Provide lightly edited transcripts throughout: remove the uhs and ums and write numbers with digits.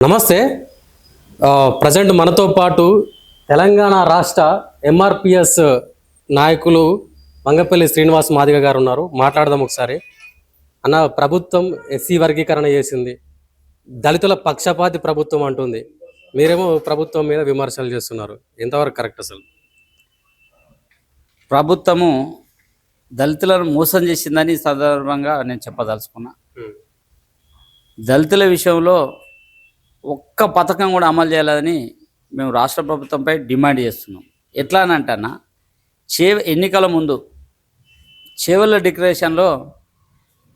నమస్తే. ప్రజెంట్ మనతో పాటు తెలంగాణ రాష్ట్ర ఎంఆర్పిఎస్ నాయకులు మంగపల్లి శ్రీనివాస్ మాదిగ గారు ఉన్నారు. మాట్లాడదాం ఒకసారి. అన్న, ప్రభుత్వం ఎస్సీ వర్గీకరణ చేసింది, దళితుల పక్షపాతి ప్రభుత్వం అంటుంది. మీరేమో ప్రభుత్వం మీద విమర్శలు చేస్తున్నారు. ఎంతవరకు కరెక్ట్ అసలు? ప్రభుత్వము దళితులను మోసం చేసిందని సందర్భంగా నేను చెప్పదలుచుకున్నా. దళితుల విషయంలో ఒక్క పథకం కూడా అమలు చేయాలని మేము రాష్ట్ర ప్రభుత్వంపై డిమాండ్ చేస్తున్నాం. ఎట్లా అని అంటన్నా, ఎన్నికల ముందు చేవెళ్ళ డిక్లరేషన్లో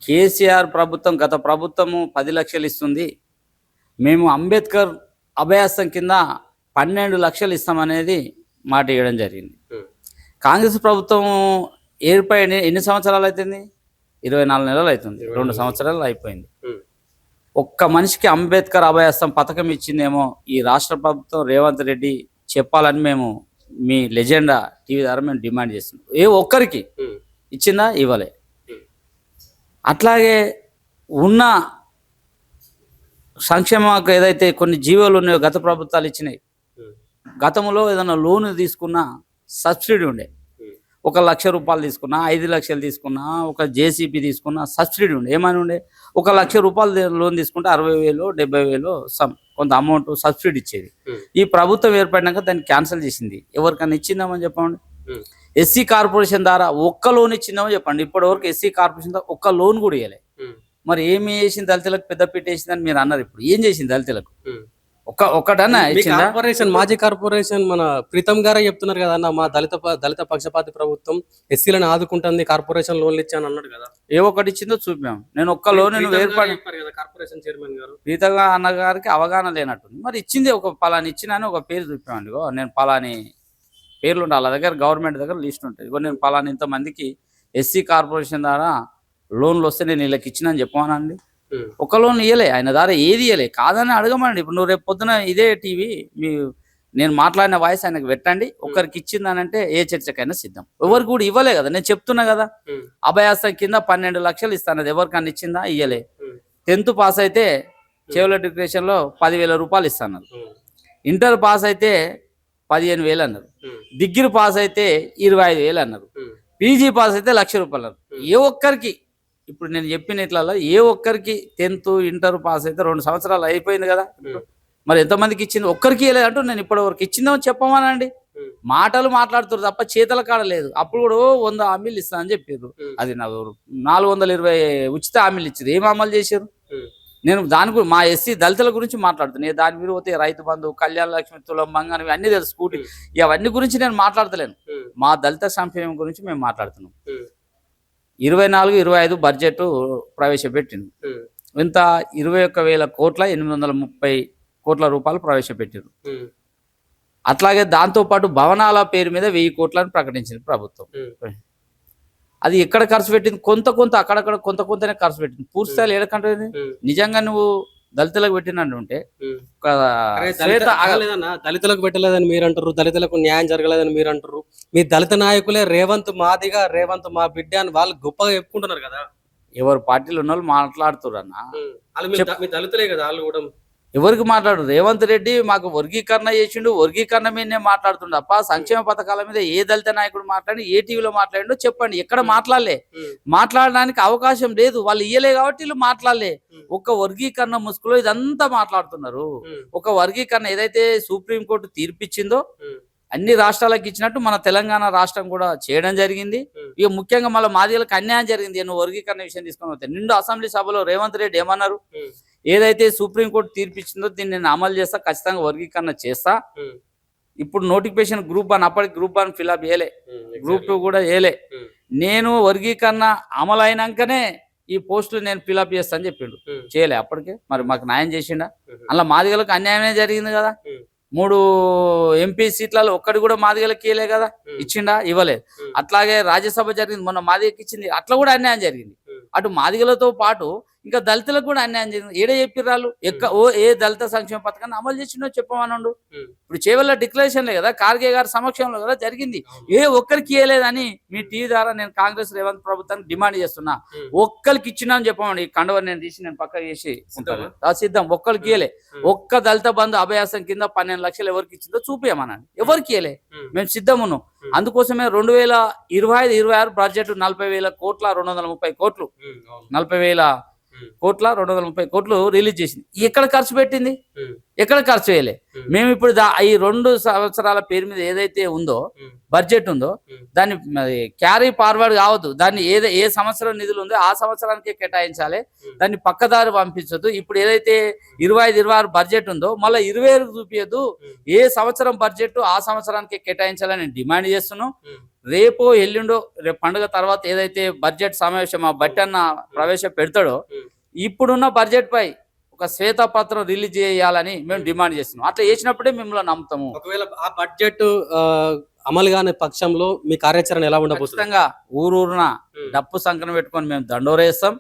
కేసీఆర్ ప్రభుత్వం, గత ప్రభుత్వము 10 లక్షలు ఇస్తుంది, మేము అంబేద్కర్ అభయాస్తం కింద 12 లక్షలు ఇస్తామనేది మాట ఇవ్వడం జరిగింది. కాంగ్రెస్ ప్రభుత్వం ఏర్పడి ఎన్ని సంవత్సరాలు అవుతుంది? 24 నెలలు అవుతుంది. 2 సంవత్సరాలు అయిపోయింది. ఒక్క మనిషికి అంబేద్కర్ అభయాస్తం పథకం ఇచ్చిందేమో ఈ రాష్ట్ర ప్రభుత్వం రేవంత్ రెడ్డి చెప్పాలని మేము మీ లెజెండా టీవీ ద్వారా మేము డిమాండ్ చేస్తున్నాం. ఏ ఒక్కరికి ఇచ్చిందా? ఇవ్వలే. అట్లాగే ఉన్న సంక్షేమకు ఏదైతే కొన్ని జీవోలు ఉన్నాయో గత ప్రభుత్వాలు ఇచ్చినాయి. గతంలో ఏదైనా లోన్ తీసుకున్నా సబ్సిడీ ఉండే. 1 లక్ష రూపాయలు తీసుకున్నా, 5 లక్షలు తీసుకున్నా, ఒక జేసీబీ తీసుకున్నా సబ్సిడీ ఉండే. ఏమని ఉండే? 1 లక్ష రూపాయలు లోన్ తీసుకుంటే 60,000 70,000 కొంత అమౌంట్ సబ్సిడీ ఇచ్చేది. ఈ ప్రభుత్వం ఏర్పడినాక దాన్ని క్యాన్సిల్ చేసింది. ఎవరికైనా ఇచ్చిందామని చెప్పండి. ఎస్సీ కార్పొరేషన్ ద్వారా ఒక్క లోన్ ఇచ్చిందామని చెప్పండి. ఇప్పటివరకు ఎస్సీ కార్పొరేషన్ ద్వారా ఒక్క లోన్ కూడా ఇవ్వలే. మరి ఏమి చేసింది? దళితులకు పెద్ద పెట్టేసిందని మీరు అన్నారు. ఇప్పుడు ఏం చేసింది దళితులకు? ఒక్కటన్నా కార్పొరేషన్, మాజీ కార్పొరేషన్ మన ప్రీతం గారే చెప్తున్నారు కదా అన్న, మా దళిత పక్షపాతి ప్రభుత్వం ఎస్సీలను ఆదుకుంటుంది, కార్పొరేషన్ లోన్లు ఇచ్చాను అన్నాడు కదా. ఏ ఒక్కటి ఇచ్చిందో చూపాం. నేను ఒక్క లోన్ ఏర్పడి కార్పొరేషన్ చైర్మన్ గారు ప్రీతంగా అన్న గారికి అవగాహన లేనట్టుంది. మరి ఇచ్చింది ఒక పలాని ఇచ్చినాని ఒక పేరు చూపామండి. నేను పలాని పేర్లు ఉండాలి వాళ్ళ దగ్గర, గవర్నమెంట్ దగ్గర లిస్ట్ ఉంటుంది. నేను పలాని ఇంతమందికి ఎస్సీ కార్పొరేషన్ ద్వారా లోన్లు వస్తే నేను వీళ్ళకి ఇచ్చినని చెప్పమనండి. ఒక లోన్ ఇవ్వలే, ఆయన ద్వారా ఏది ఇవ్వలే. కాదని అడగమండి. ఇప్పుడు నువ్వు రేపు పొద్దున ఇదే టీవీ నేను మాట్లాడిన వాయిస్ ఆయనకు పెట్టండి. ఒకరికి ఇచ్చిందనంటే ఏ చర్చకైనా సిద్ధం. ఎవరికి కూడా ఇవ్వలే కదా. నేను చెప్తున్నా కదా, అభయాస్తం కింద 12 లక్షలు ఇస్తాను. ఎవరికన్నా ఇచ్చిందా? ఇవ్వలే. 10th పాస్ అయితే చేవెళ్ళ డిక్లరేషన్లో 10,000 రూపాయలు ఇస్తాను. ఇంటర్ పాస్ అయితే 15,000 అన్నారు. డిగ్రీ పాస్ అయితే 25,000 అన్నారు. పీజీ పాస్ అయితే 1,00,000 రూపాయలు అన్నారు. ఏ ఒక్కరికి ఇప్పుడు నేను చెప్పిన ఇట్లలో ఏ ఒక్కరికి 10th ఇంటర్ పాస్ అయితే 2 సంవత్సరాలు అయిపోయింది కదా. మరి ఎంతమందికి ఇచ్చింది? ఒక్కరికి ఇవ్వలేదు అంటూ నేను ఇప్పటి వరకు ఇచ్చిందని చెప్పమానండి. మాటలు మాట్లాడుతున్నారు తప్ప చేతల కాడ లేదు. అప్పుడు కూడా 100 హామీలు ఇస్తా అని చెప్పారు. అది 420 ఉచిత హామీలు ఇచ్చారు. ఏం అమలు చేశారు? నేను దాని గురించి, మా ఎస్సీ దళితుల గురించి మాట్లాడుతున్నాను. దాని మీద పోతే రైతు బంధు, కళ్యాణ లక్ష్మి, తులం బంగారం అన్నీ తెలుసు, స్కూటీ, ఇవన్నీ గురించి నేను మాట్లాడతలేను. మా దళిత సంక్షేమం గురించి మేము మాట్లాడుతున్నాం. 24-25 బడ్జెట్ ప్రవేశపెట్టింది. ఇంత 21,000 కోట్ల 830 కోట్ల రూపాయలు ప్రవేశపెట్టారు. అట్లాగే దాంతోపాటు భవనాల పేరు మీద 1000 కోట్లను ప్రకటించింది ప్రభుత్వం. అది ఎక్కడ ఖర్చు పెట్టింది? కొంత అక్కడక్కడ కొంతనే ఖర్చు పెట్టింది. పూర్తి స్థాయిలో ఏడకంటే నిజంగా నువ్వు దళితులకు పెట్టినట్టు ఉంటే దళితులకు పెట్టలేదని మీరు అంటారు, దళితులకు న్యాయం జరగలేదని మీరు అంటారు. మీ దళిత నాయకులే రేవంత్ మాదిగా, రేవంత్ మా బిడ్డ అని వాళ్ళు గొప్పగా చెప్పుకుంటున్నారు కదా. ఎవరు పార్టీలు ఉన్న వాళ్ళు మాట్లాడుతున్నారు అన్న. మీ దళితులే కదా వాళ్ళు కూడా. ఎవరికి మాట్లాడు? రేవంత్ రెడ్డి మాకు వర్గీకరణ చేసిండు, వర్గీకరణ మీదనే మాట్లాడుతుండ తప్ప సంక్షేమ పథకాల మీద ఏ దళిత నాయకుడు మాట్లాడి, ఏ టీవీలో మాట్లాడిండో చెప్పండి. ఎక్కడ మాట్లాడలే. మాట్లాడడానికి అవకాశం లేదు. వాళ్ళు ఇయ్యలే కాబట్టి వీళ్ళు మాట్లాడలే. ఒక వర్గీకరణ ముసుగులో ఇదంతా మాట్లాడుతున్నారు. ఒక వర్గీకరణ ఏదైతే సుప్రీంకోర్టు తీర్పిచ్చిందో అన్ని రాష్ట్రాలకు ఇచ్చినట్టు మన తెలంగాణ రాష్ట్రం కూడా చేయడం జరిగింది. ఇక ముఖ్యంగా మళ్ళీ మాదిగలకు అన్యాయం జరిగింది. నువ్వు వర్గీకరణ విషయం తీసుకొని వస్తే నిండు అసెంబ్లీ సభలో రేవంత్ రెడ్డి ఏమన్నారు? ఏదైతే సుప్రీంకోర్టు తీర్పిచ్చిందో దీన్ని నేను అమలు చేస్తా, ఖచ్చితంగా వర్గీకరణ చేస్తా. ఇప్పుడు నోటిఫికేషన్ గ్రూప్ 1, అప్పటికి గ్రూప్ 1 ఫిల్అప్ చేయలే, గ్రూప్ 2 కూడా చేయలే. నేను వర్గీకరణ అమలు అయినాకనే ఈ పోస్టులు నేను ఫిల్అప్ చేస్తా అని చెప్పిండు. చేయలే అప్పటికే. మరి మాకు న్యాయం చేసిండా? అలా మాదిగలకు అన్యాయమే జరిగింది కదా. 3 ఎంపీ సీట్లలో ఒక్కటి కూడా మాదిగలకు ఇవ్వలే కదా. ఇచ్చిండా? ఇవ్వలేదు. అట్లాగే రాజ్యసభ జరిగింది, మొన్న మాదిగకి ఇచ్చింది, అట్లా కూడా అన్యాయం జరిగింది. అటు మాదిగలతో పాటు ఇంకా దళితులకు కూడా అన్యాయం జరిగింది. ఏడే చెప్పిర్రాళ్ళు ఏ దళిత సంక్షేమ పథకాన్ని అమలు చేసిండో చెప్పమనండు. ఇప్పుడు చేవల్ల డిక్లరేషన్లే కదా, ఖార్గే గారి సమక్షంలో కదా జరిగింది. ఏ ఒక్కరికి ఇవ్వలేదని మీ టీవీ ద్వారా నేను కాంగ్రెస్ రేవంత్ ప్రభుత్వానికి డిమాండ్ చేస్తున్నా. ఒక్కరికి ఇచ్చినా అని చెప్పమండి. ఈ కండువ నేను తీసి నేను పక్క చేసి ఉంటాను సిద్ధం. ఒక్కరికి ఇవ్వలే. ఒక్క దళిత బంధు అభయాసం కింద 12 లక్షలు ఎవరికి ఇచ్చిందో చూపించమనండి. ఎవరికి ఇవ్వలే. మేము సిద్ధం ఉన్నాం. అందుకోసమే 2025-26 బడ్జెట్ 40,000 కోట్ల 230 కోట్లు 40,000 కోట్ల 230 కోట్లు రిలీజ్ చేసింది. ఎక్కడ ఖర్చు పెట్టింది? ఎక్కడ ఖర్చు చేయలే. మేము ఇప్పుడు ఈ 2 సంవత్సరాల పేరు మీద ఏదైతే ఉందో బడ్జెట్ ఉందో దాన్ని క్యారీ ఫార్వర్డ్ కావద్దు. దాన్ని ఏ సంవత్సరం నిధులు ఉందో ఆ సంవత్సరానికే కేటాయించాలి. దాన్ని పక్కదారి పంపించొద్దు. ఇప్పుడు ఏదైతే 25-26 బడ్జెట్ ఉందో మళ్ళీ 27 చూపించద్దు. ఏ సంవత్సరం బడ్జెట్ ఆ సంవత్సరానికే కేటాయించాలని నేను డిమాండ్ చేస్తున్నాను. రేపు ఎల్లుండో రేపు పండుగ తర్వాత ఏదైతే బడ్జెట్ సమావేశం ఆ బడ్జెట్ ప్రవేశపెడతాడో ఇప్పుడున్న బడ్జెట్ పై ఒక శ్వేతపత్రం రిలీజ్ చేయాలని మేము డిమాండ్ చేస్తున్నాం. అట్లా చేసినప్పుడే మిమ్మల్ని నమ్ముతాము. ఒకవేళ ఆ బడ్జెట్ అమలు కాని పక్షంలో మీ కార్యాచరణ ఎలా ఉండబోతుంది? ఖచ్చితంగా ఊరూరున డప్పు సంకన పెట్టుకొని మేము దండోరేస్తాం.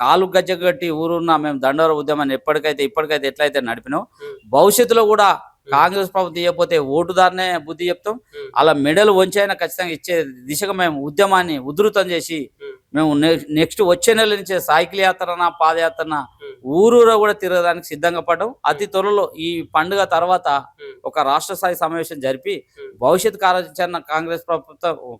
కాలు గజ్జ కట్టి ఊరూరున మేము దండోర ఉద్యమాన్ని ఇప్పటికైతే ఎట్లయితే నడిపినాం భవిష్యత్తులో కూడా కాంగ్రెస్ ప్రభుత్వం ఇవ్వకపోతే ఓటుదారునే బుద్ధి చెప్తాం. అలా మెడలు వంచైనా ఖచ్చితంగా ఇచ్చే దిశగా మేము ఉద్యమాన్ని ఉధృతం చేసి మేము నెక్స్ట్ వచ్చే నెల నుంచి సైకిల్ యాత్రన పాదయాత్రన ఊరూరా కూడా తిరగడానికి సిద్ధంగా పడ్డాం. అతి త్వరలో ఈ పండుగ తర్వాత ఒక రాష్ట్ర స్థాయి సమావేశం జరిపి భవిష్యత్ కార్యాచరణ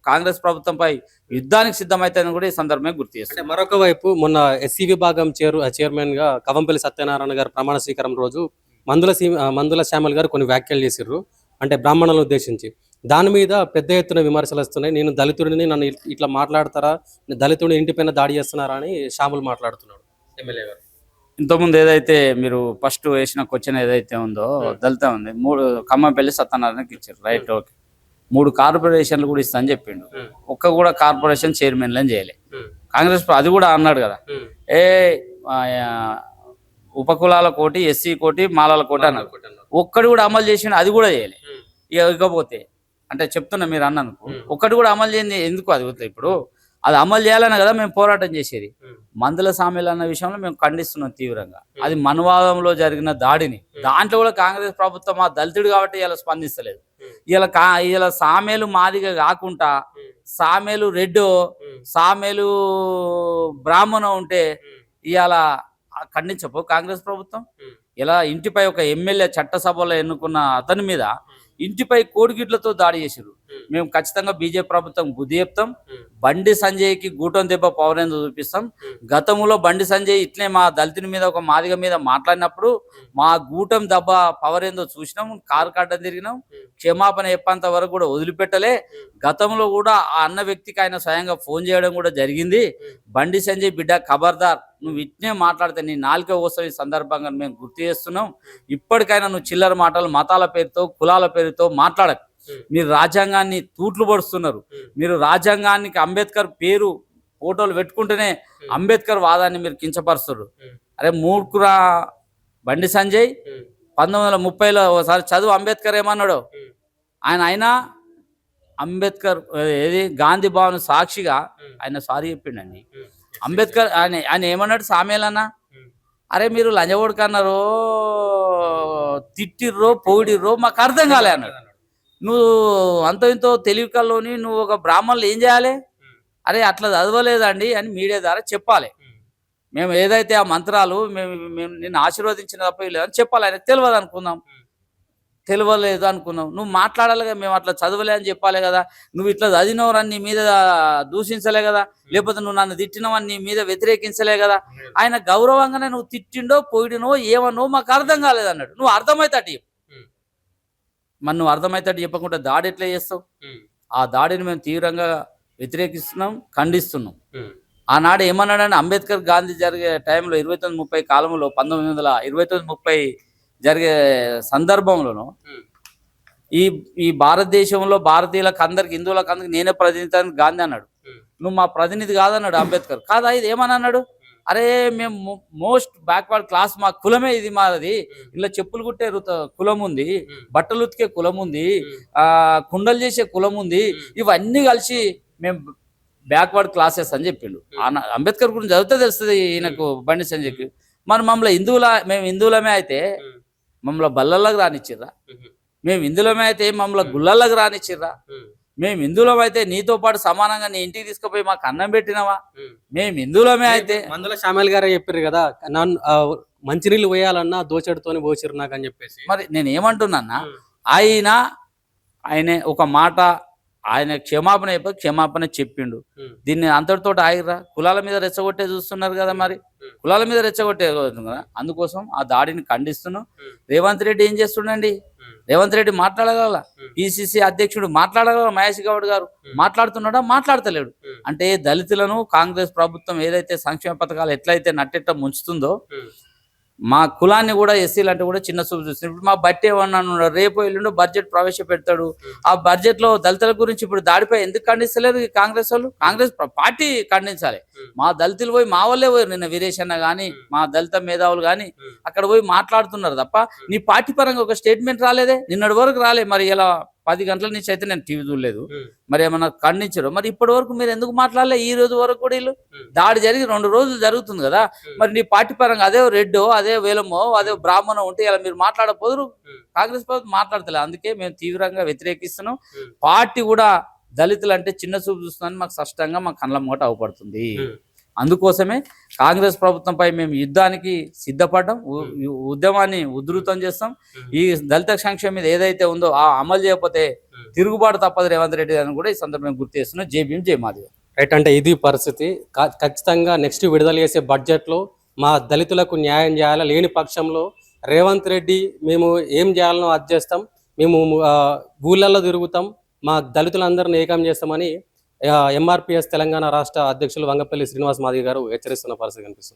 కాంగ్రెస్ ప్రభుత్వంపై యుద్ధానికి సిద్ధమైతే కూడా ఈ సందర్భంగా గుర్తు చేస్తాం. మరొక వైపు మొన్న ఎస్సీ విభాగం చైర్మన్ గా కవంపల్లి సత్యనారాయణ గారు ప్రమాణ స్వీకారం రోజు మందుల శ్యామల్ గారు కొన్ని వ్యాఖ్యలు చేసిర్రు, అంటే బ్రాహ్మణులను ఉద్దేశించి. దాని మీద పెద్ద ఎత్తున విమర్శలు వస్తున్నాయి. నేను దళితుడిని, నన్ను ఇట్లా మాట్లాడతారా, దళితుడిని ఇంటిపైన దాడి చేస్తున్నారా అని శ్యాములు మాట్లాడుతున్నాడు ఎమ్మెల్యే గారు. ఇంతకుముందు ఏదైతే మీరు ఫస్ట్ వేసిన క్వశ్చన్ ఏదైతే ఉందో దళిత ఉంది 3 ఖమ్మంపల్లి సత్యనారాయణకి ఇచ్చారు. Right, okay. 3 కార్పొరేషన్లు కూడా ఇస్తా అని చెప్పిండు. ఒక్క కూడా కార్పొరేషన్ చైర్మన్లని చేయలే కాంగ్రెస్. అది కూడా అన్నాడు కదా, ఉపకులాల కోటి, ఎస్సీ కోటి, మాలాల కోటి అన్నారు. ఒక్కడు కూడా అమలు చేసిండు, అది కూడా చేయలే. ఇకపోతే అంటే చెప్తున్నా మీరు అన్నాను, ఒక్కటి కూడా అమలు చేయండి ఎందుకు? అది ఇప్పుడు అది అమలు చేయాలనే కదా మేము పోరాటం చేసేది. మందుల సామెలు అన్న విషయంలో మేము ఖండిస్తున్నాం తీవ్రంగా. అది మనువాదంలో జరిగిన దాడిని. దాంట్లో కూడా కాంగ్రెస్ ప్రభుత్వం ఆ దళితుడు కాబట్టి ఇలా స్పందిస్తలేదు. ఇలా సామేలు మాదిగా కాకుండా సామేలు రెడ్డో సామేలు బ్రాహ్మణ ఉంటే ఇవాళ ఖండించపో కాంగ్రెస్ ప్రభుత్వం. ఇలా ఇంటిపై ఒక ఎమ్మెల్యే చట్టసభలో ఎన్నుకున్న అతని మీద ఇంటిపై కోడిగిడ్లతో దాడి చేశారు. మేము ఖచ్చితంగా బీజేపీ ప్రభుత్వం బుద్ధి చెప్తాం. బండి సంజయ్కి గూటం దెబ్బ పవరేందో చూపిస్తాం. గతంలో బండి సంజయ్ ఇట్లే మా దళితుని మీద ఒక మాదిగ మీద మాట్లాడినప్పుడు మా గూటం దెబ్బ పవరేందో చూసినాం, కారు కట్టం తిరిగినాం. క్షమాపణ చెప్పేంత వరకు కూడా వదిలిపెట్టలే. గతంలో కూడా ఆ అన్న వ్యక్తికి ఆయన స్వయంగా ఫోన్ చేయడం కూడా జరిగింది. బండి సంజయ్ బిడ్డ ఖబర్దార్, నువ్వు ఇట్నే మాట్లాడితే నీ నాలుక కోసం ఈ సందర్భంగా మేము గుర్తు చేస్తున్నాం. ఇప్పటికైనా నువ్వు చిల్లర మాటలు మతాల పేరుతో కులాల పేరుతో మాట్లాడకు. మీరు రాజ్యాంగాన్ని తూట్లు పడుస్తున్నారు. మీరు రాజ్యాంగానికి అంబేద్కర్ పేరు ఫోటోలు పెట్టుకుంటేనే అంబేద్కర్ వాదాన్ని మీరు కించపరుస్తున్నారు. అరే మూర్ఖురా బండి సంజయ్, 1930లో ఒకసారి చదువు అంబేద్కర్ ఏమన్నాడు. అయినా అంబేద్కర్ గాంధీ భవన్ సాక్షిగా ఆయన సారీ చెప్పిండండి. అంబేద్కర్ ఆయన ఏమన్నాడు సామేలన్నా, అరే మీరు లంజగొడుకన్నారో తిట్టిర్రో పొగిడిర్రో మాకు అర్థం కాలే అన్నాడు. నువ్వు అంత ఇంతో తెలివికల్లోని నువ్వు ఒక బ్రాహ్మణులు ఏం చేయాలి? అరే అట్లా చదవలేదండి అని మీడియా ద్వారా చెప్పాలి. మేము ఏదైతే ఆ మంత్రాలు మేము నిన్ను ఆశీర్వదించిన తప్ప లేదని చెప్పాలి. ఆయన తెలియలేదు అనుకున్నావు. నువ్వు మాట్లాడాలిగా, మేము అట్లా చదవలే అని చెప్పాలి కదా. నువ్వు ఇట్లా చదివినవరని నీ మీద దూషించలే కదా, లేకపోతే నువ్వు నన్ను తిట్టినవని నీ మీద వ్యతిరేకించలే కదా. ఆయన గౌరవంగానే నువ్వు తిట్టిండో పోయిడినో ఏమన్నో మాకు అర్థం కాలేదు అన్నాడు. నువ్వు అర్థమైతే మరి నువ్వు అర్థమైతే చెప్పకుండా దాడి ఎట్లా చేస్తావు? ఆ దాడిని మేము తీవ్రంగా వ్యతిరేకిస్తున్నాం, ఖండిస్తున్నాం. ఆనాడు ఏమన్నాడని అంబేద్కర్ గాంధీ జరిగే టైంలో 29-30 కాలంలో 1929-30 జరిగే సందర్భంలోనూ ఈ భారతదేశంలో భారతీయులకు అందరికి హిందువులకు అందరికి నేనే ప్రతినిధి గాంధీ అన్నాడు. నువ్వు మా ప్రతినిధి కాదన్నాడు అంబేద్కర్. కాదా ఇది ఏమని అన్నాడు? అరే మేము మోస్ట్ బ్యాక్వర్డ్ క్లాస్, మా కులమే ఇది, మాది ఇలా చెప్పులు కుట్టే కులం ఉంది, బట్టలు ఉతికే కులం ఉంది, కుండలు చేసే కులం ఉంది, ఇవన్నీ కలిసి మేము బ్యాక్వర్డ్ క్లాసెస్ అని చెప్పిండు. అంబేద్కర్ గురించి చదివితే తెలుస్తుంది ఈయనకు బండి సంజయ్కి. మరి మమ్మల్ని మేము హిందువులమే అయితే మమ్మల్ని బల్లల్లోకి రానిచ్చిర్రా? మేము హిందువులమే అయితే మమ్మల్ని గుళ్ళల్లోకి రానిచ్చిర్రా? మేము హిందువులం అయితే నీతో పాటు సమానంగా నీ ఇంటికి తీసుకుపోయి మాకు అన్నం పెట్టినవా? మేము హిందువులమే అయితే మందుల షామేల్ గారే చెప్పారు కదా, నన్ను మంచినీళ్ళు పోయాలన్నా దోచడితోని పోసిరు నాకు అని చెప్పేసి. మరి నేను ఏమంటున్నా, ఆయన ఒక మాట ఆయన క్షమాపణ చెప్పిండు. దీన్ని అంతటితో ఆగిరా? కులాల మీద రెచ్చగొట్టే చూస్తున్నారు కదా, మరి కులాల మీద రెచ్చగొట్టే కదా. అందుకోసం ఆ దాడిని ఖండిస్తున్నాం. రేవంత్ రెడ్డి ఏం చేస్తుండండి? రేవంత్ రెడ్డి మాట్లాడగల, పిసిసి అధ్యక్షుడు మాట్లాడగల, మహేష్ గౌడ్ గారు మాట్లాడుతున్నాడా? మాట్లాడతలేడు. అంటే దళితులను కాంగ్రెస్ ప్రభుత్వం ఏదైతే సంక్షేమ పథకాలు ఎట్లయితే నట్టెట్ట ముంచుతుందో, మా కులాన్ని కూడా ఎస్సీలు అంటే కూడా చిన్న చూపు చూస్తుంది. ఇప్పుడు మా బట్టి ఏమన్నా రేపు ఎల్లుండో బడ్జెట్ ప్రవేశపెడతాడు. ఆ బడ్జెట్ లో దళితుల గురించి ఇప్పుడు దాడిపై ఎందుకు ఖండిస్తలేదు కాంగ్రెస్ వాళ్ళు? కాంగ్రెస్ పార్టీ ఖండించాలి. మా దళితులు పోయి, మా వాళ్ళే పోయి, నిన్న వీరేష్ అన్న గాని మా దళిత మేధావులు గాని అక్కడ పోయి మాట్లాడుతున్నారు తప్ప నీ పార్టీ పరంగా ఒక స్టేట్మెంట్ రాలేదే, నిన్నటి వరకు రాలే. మరి ఇలా 10 గంటల నుంచి అయితే నేను టీవీ చూడలేదు. మరి ఏమన్నా ఖండించారు? మరి ఇప్పటి వరకు మీరు ఎందుకు మాట్లాడలే? ఈ రోజు వరకు కూడా వీళ్ళు దాడి జరిగి 2 రోజులు జరుగుతుంది కదా. మరి నీ పార్టీ పరంగా అదే రెడ్డో, అదే వేలమో, అదే బ్రాహ్మణో ఉంటే ఇలా మీరు మాట్లాడపోదురు. కాంగ్రెస్ ప్రభుత్వం మాట్లాడతలేదు. అందుకే మేము తీవ్రంగా వ్యతిరేకిస్తున్నాం. పార్టీ కూడా దళితులు అంటే చిన్న చూపు చూస్తుందని మాకు స్పష్టంగా మా కళ్ళ మూట అవపడుతుంది. అందుకోసమే కాంగ్రెస్ ప్రభుత్వంపై మేము యుద్ధానికి సిద్ధపడ్డాం. ఉద్యమాన్ని ఉధృతం చేస్తాం. ఈ దళిత సంక్షేమం మీద ఏదైతే ఉందో ఆ అమలు చేయకపోతే తిరుగుబాటు తప్పదు రేవంత్ రెడ్డి అని కూడా ఈ సందర్భంగా గుర్తు చేస్తున్నాం. జై భీమ్, జై మాదిగ. రైట్, అంటే ఇది పరిస్థితి. ఖచ్చితంగా నెక్స్ట్ విడుదల చేసే బడ్జెట్లో మా దళితులకు న్యాయం చేయాలి. లేని పక్షంలో రేవంత్ రెడ్డి మేము ఏం చేయాలనో అది చేస్తాం. మేము ఊళ్ళల్లో తిరుగుతాం, మా దళితులందరినీ ఏకం చేస్తామని ఎంఆర్పిఎస్ తెలంగాణ రాష్ట్ర అధ్యక్షులు వంగపల్లి శ్రీనివాస్ మాదిగ గారు హెచ్చరిస్తున్న పరిస్థితి కనిపిస్తుంది.